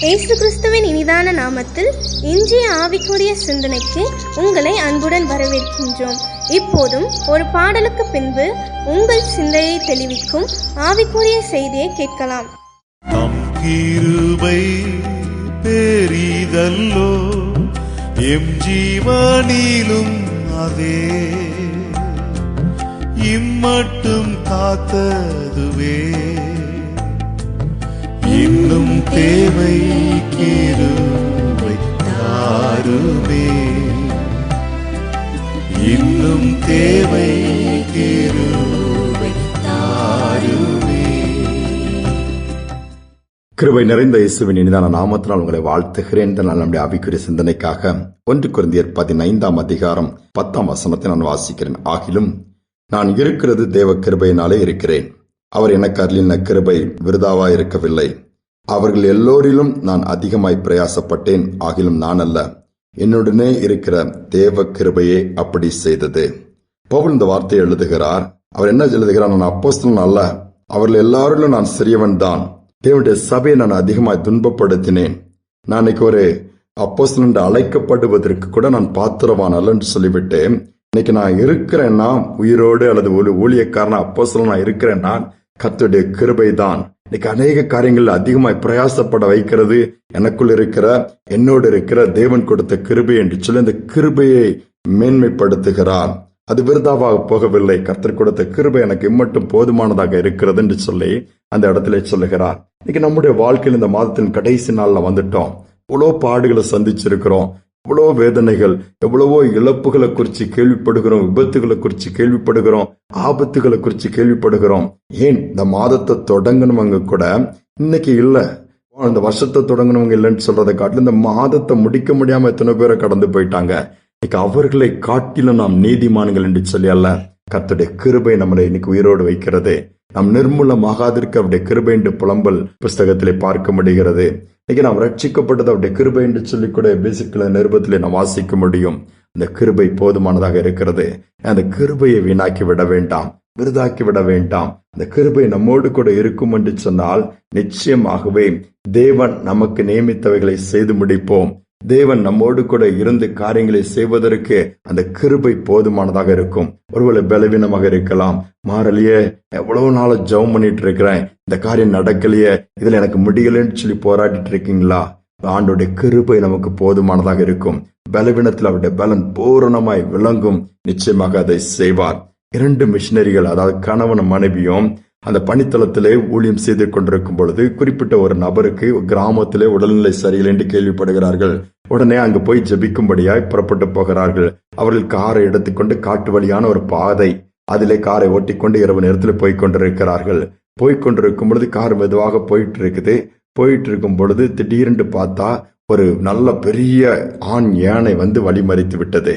இயேசு கிறிஸ்துவின் இனிதான நாமத்தில் இன்றைய ஆவிக்குரிய சிந்தனைக்கு உங்களை அன்புடன் வரவேற்கின்றோம். இப்போதும் ஒரு பாடலுக்கு பின்பு உங்கள் சிந்தையை தெளிவிக்கும் ஆவிக்குரிய செய்தியை கேட்கலாம். தம் கிருபை பெரிதல்லோ, எம் ஜீவனிலும் அதே இம்மட்டும் காத்ததுவே, இன்னும் தேவை கிருபை தாருமே, இன்னும் தேவை கிருபை தாருமே. கிருபை நிறைந்த இயேசுவின் இனிதான நாமத்தினால் உங்களை வாழ்த்துகிறேன். இந்த நாள் நம்முடைய ஆவிக்குரிய சிந்தனைக்காக 1 கொரிந்தியர் 15 அதிகாரம் 10 நான் வாசிக்கிறேன். ஆகிலும் நான் இருக்கிறது தேவ கிருபையினாலே இருக்கிறேன். அவர் எனக்கு அருளின கிருபை விருதாவாய் இருக்கவில்லை. அவர்கள் எல்லோரிலும் நான் அதிகமாய் பிரயாசப்பட்டேன். ஆகிலும் நான் அல்ல, என்னுடனே இருக்கிற தேவ கிருபையே அப்படி செய்தது. பவுல் இந்த வார்த்தையை எழுதுகிறார். அவர் என்ன எழுதுகிறார்? நான் அப்போஸ்தலன் அல்ல, அவர்கள் எல்லாரிலும் நான் சிறியவன் தான். தேவனுடைய சபையை நான் அதிகமாய் துன்பப்படுத்தினேன். நான் இன்னைக்கு ஒரு அப்போஸ்தலன் என்று அழைக்கப்படுவதற்கு கூட நான் பாத்திரவான் அல்லன்னு சொல்லிவிட்டு, இன்னைக்கு நான் இருக்கிறேன்னா உயிரோடு அல்லது ஒரு ஊழியக்காரனா அப்போஸ்தலனா இருக்கிறேன்னா கர்த்தருடைய கிருபை தான். இன்னைக்கு அநேக காரியங்கள் அதிகமாய் பிரயாசப்பட வைக்கிறது எனக்குள் இருக்கிற என்னோடு இருக்கிற தேவன் கொடுத்த கிருபை என்று சொல்லி அந்த கிருபையை மேன்மைப்படுத்துகிறார். அது விருதாவாக போகவில்லை. கர்த்தர் கொடுத்த கிருபை எனக்கு இம்மட்டும் போதுமானதாக இருக்கிறது என்று சொல்லி அந்த இடத்துல சொல்லுகிறார். இன்னைக்கு நம்முடைய வாழ்க்கையில் இந்த மாதத்தின் கடைசி நாள்ல வந்துட்டோம். இவ்வளோ பாடுகளை சந்திச்சிருக்கிறோம், எவ்வளோ வேதனைகள், எவ்வளவோ இழப்புகளை குறித்து கேள்விப்படுகிறோம், விபத்துகளை குறித்து கேள்விப்படுகிறோம், ஆபத்துகளை குறித்து கேள்விப்படுகிறோம். ஏன் இந்த மாதத்தை தொடங்கணுவங்க கூட இன்னைக்கு இல்ல, இந்த வருஷத்தை தொடங்கணுவங்க இல்லைன்னு சொல்றதை காட்டிலும் இந்த மாதத்தை முடிக்க முடியாம எத்தனை பேரை கடந்து போயிட்டாங்க. இன்னைக்கு அவர்களை காட்டிலும் நாம் நீதிமான்கள் என்று சொல்லி அல்ல, கர்த்தருடைய கிருபை நம்மளை இன்னைக்கு உயிரோடு வைக்கிறது. நாம் நிர்மூலமாகாதிருக்க அவருடைய கிருபை என்று புலம்பல் புஸ்தகத்திலே பார்க்க முடிகிறது. இன்னைக்கு நாம் ரட்சிக்கப்பட்டது அவருடைய கிருபை என்று சொல்லி கூட பேசிக்கல நிருபத்திலே நாம் வாசிக்க முடியும். அந்த கிருபை போதுமானதாக இருக்கிறது. அந்த கிருபையை வீணாக்கி விட வேண்டாம், விருதாக்கி விட வேண்டாம். அந்த கிருபை நம்மோடு கூட இருக்கும் என்று சொன்னால் நிச்சயமாகவே தேவன் நமக்கு நியமித்தவைகளை செய்து முடிப்போம். தேவன் நம்மோடு கூட இருந்து காரியங்களை செய்வதற்கு அந்த கிருபை போதுமானதாக இருக்கும். ஒருவேளை பலவீனமாக இருக்கலாம், மாறலையே, எவ்வளவு நாள ஜெபம் பண்ணிட்டு இருக்கிறேன், இந்த காரியம் நடக்கலையே, இதுல எனக்கு முடியலன்னு சொல்லி போராடிட்டு இருக்கீங்களா? ஆண்டோடைய கிருபை நமக்கு போதுமானதாக இருக்கும். பலவீனத்தில் அவருடைய பலன் பூரணமாய் விளங்கும். நிச்சயமாக அதை செய்வார். 2 மிஷினரிகள், அதாவது கணவன் மனைவியும் அந்த பணித்தளத்திலே ஊழியம் செய்து கொண்டிருக்கும் பொழுது குறிப்பிட்ட ஒரு நபருக்கு கிராமத்திலே உடல்நிலை சரியில்லை என்று கேள்விப்படுகிறார்கள். உடனே அங்கு போய் ஜெபிக்கும்படியாய் புறப்பட்டு போகிறார்கள். அவர்கள் காரை எடுத்துக்கொண்டு காட்டு வழியான ஒரு பாதை, அதிலே காரை ஓட்டிக்கொண்டு இரவு நேரத்தில் போய்கொண்டிருக்கிறார்கள். போய்கொண்டிருக்கும் பொழுது கார் மெதுவாக போயிட்டு இருக்குது. போயிட்டு இருக்கும் பொழுது திடீரென்று பார்த்தா ஒரு நல்ல பெரிய ஆண் யானை வந்து வழிமறித்து விட்டது.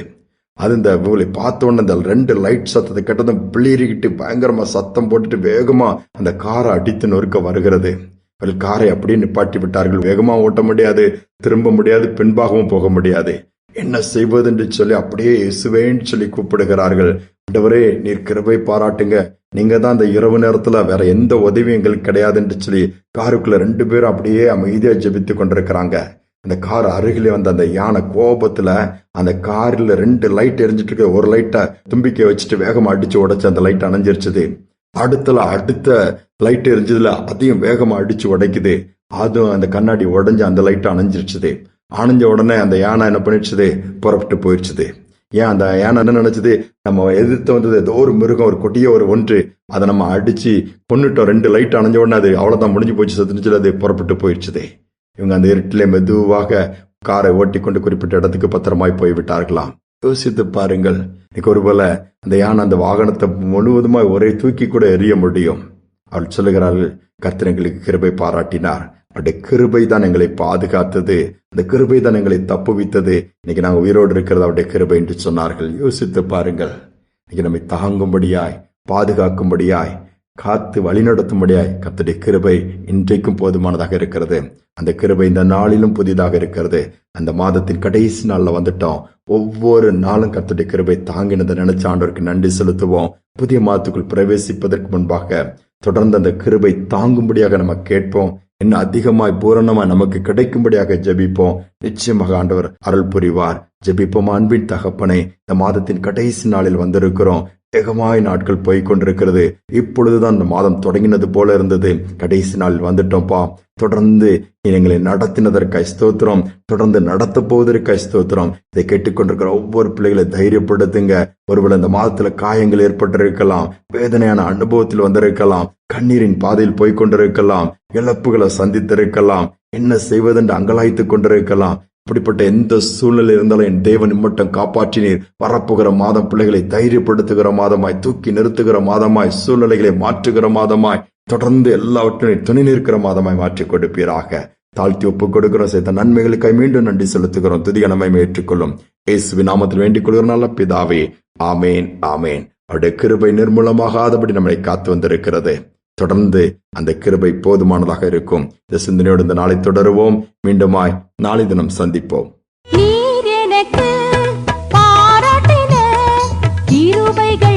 அது இந்த பார்த்த உடனே அந்த 2 லைட் சத்தத்தை கேட்டதும் பிளிரிக்கிட்டு பயங்கரமா சத்தம் போட்டுட்டு வேகமா அந்த காரை அடித்து நொறுக்க வருகிறது. அவர்கள் காரை அப்படியே நிப்பாட்டி விட்டார்கள். வேகமா ஓட்ட முடியாது, திரும்ப முடியாது, பின்பாகவும் போக முடியாது. என்ன செய்வது என்று சொல்லி அப்படியே இயேசுவேன்னு சொல்லி கூப்பிடுகிறார்கள். ஆண்டவரே, நீர் கிருபை பாராட்டுங்க, நீங்க தான் அந்த இரவு நேரத்துல வேற எந்த உதவியும் எங்களுக்கு கிடையாது என்று சொல்லி காருக்குள்ள 2 பேரும் அப்படியே அமைதியா ஜெபித்து கொண்டிருக்கிறாங்க. அந்த கார் அருகிலே வந்த அந்த யானை கோபத்துல அந்த காரில் 2 லைட் எரிஞ்சிட்டு இருக்க ஒரு லைட்டை தும்பிக்கை வச்சுட்டு வேகமா அடிச்சு உடைச்சு அந்த லைட் அணைஞ்சிருச்சுது. அடுத்த லைட் எரிஞ்சதுல அதையும் வேகமா அடிச்சு உடைக்குது. அதுவும் அந்த கண்ணாடி உடைஞ்சு அந்த லைட் அணைஞ்சிருச்சுது. அணைஞ்ச உடனே அந்த யானை என்ன பண்ணிடுச்சுது? புறப்பட்டு போயிடுச்சுது. ஏன் அந்த யானை என்ன நினைச்சது? நம்ம எதிர்த்து வந்தது ஏதோ ஒரு மிருகம், ஒரு கொடிய ஒரு ஒன்று, அதை நம்ம அடிச்சு கொன்னுட்டோம். 2 லைட் அணைஞ்ச உடனே அது அவ்வளவுதான், முடிஞ்சு போச்சு, சத்துனுச்சு, அது புறப்பட்டு போயிடுச்சுது. இவங்க அந்த இருட்டிலே மெதுவாக காரை ஓட்டிக்கொண்டு குறிப்பிட்ட இடத்துக்கு பத்திரமாய் போய்விட்டார்களாம். யோசித்து பாருங்கள், இன்னைக்கு ஒருவேளை அந்த யானை அந்த வாகனத்தை முழுவதுமாய் ஒரே தூக்கி கூட எறிய முடியும். அவள் சொல்லுகிறார்கள், கர்த்தர் எங்களுக்கு கிருபை பாராட்டினார், அவருடைய கிருபை தான் எங்களை பாதுகாத்தது, அந்த கிருபை தான் எங்களை தப்புவித்தது, இன்னைக்கு நாங்கள் உயிரோடு இருக்கிறது அவருடைய கிருபை என்று சொன்னார்கள். யோசித்து பாருங்கள், இன்னைக்கு நம்மை தாங்கும்படியாய், பாதுகாக்கும்படியாய், காத்து வழிநடத்தும்படியாய் கர்த்தருடைய கிருபை இன்றைக்கும் போதுமானதாக இருக்கிறது. அந்த கிருபை இந்த நாளிலும் புதிதாக இருக்கிறது. அந்த மாதத்தின் கடைசி நாள்ல வந்துட்டோம். ஒவ்வொரு நாளும் கர்த்தருடைய கிருபை தாங்கினதை நினைச்ச ஆண்டவருக்கு நன்றி செலுத்துவோம். புதிய மாதத்துக்குள் பிரவேசிப்பதற்கு முன்பாக தொடர்ந்து அந்த கிருபை தாங்கும்படியாக நம்ம கேட்போம். இன்னும் அதிகமாய் பூரணமாய் நமக்கு கிடைக்கும்படியாக ஜெபிப்போம். நிச்சயமாக ஆண்டவர் அருள் புரிவார். ஜெபிப்போம். அன்பின் தகப்பனே, இந்த மாதத்தின் கடைசி நாளில் வந்திருக்கிறோம். வேகமாய் நாட்கள் போய்கொண்டிருக்கிறது. இப்பொழுதுதான் இந்த மாதம் தொடங்கினது போல இருந்தது. கடைசி நாள் வந்துட்டோம்ப்பா. தொடர்ந்து எங்களை நடத்தினதற்காய் ஸ்தோத்திரம். தொடர்ந்து நடத்த போவதற்காய் ஸ்தோத்திரம். இதை கேட்டுக்கொண்டிருக்கிற ஒவ்வொரு பிள்ளைகளை தைரியப்படுத்துங்க. ஒருவேளை இந்த மாதத்துல காயங்கள் ஏற்பட்டிருக்கலாம், வேதனையான அனுபவத்தில் வந்திருக்கலாம், கண்ணீரின் பாதையில் போய்கொண்டிருக்கலாம், இழப்புகளை சந்தித்திருக்கலாம், என்ன செய்வதென்று அங்கலாய்த்துக் கொண்டிருக்கலாம். இப்படிப்பட்ட எந்த சூழ்நிலை இருந்தாலும் என் தேவன் இம்மட்டம் காப்பாற்றினீர். வரப்போகிற மாதம் பிள்ளைகளை தைரியப்படுத்துகிற மாதமாய், தூக்கி நிறுத்துகிற மாதமாய், சூழ்நிலைகளை மாற்றுகிற மாதமாய், தொடர்ந்து எல்லாவற்றையும் துணை நிற்கிற மாதமாய் மாற்றிக் கொடுப்பீராக. தாழ்த்தி ஒப்புக் கொடுக்கிறோம். செய்த நன்மைகளுக்காய் மீண்டும் நன்றி செலுத்துகிறோம். துதிய நம்மை ஏற்றுக்கொள்ளும் இயேசுவின் நாமத்தில் வேண்டிக் கொள்கிற நல்ல பிதாவே, ஆமேன், ஆமேன். அவருடைய கிருபை நிர்மூலமாகாதபடி நம்மை காத்து வந்திருக்கிறது. தொடர்ந்து அந்த கிருபை போதுமானதாக இருக்கும். இந்த சிந்தனையோடு இந்த நாளை தொடருவோம். மீண்டுமாய் நாளை தினம் சந்திப்போம். நீர் எனக்கு பாராட்டின கிருபைகள்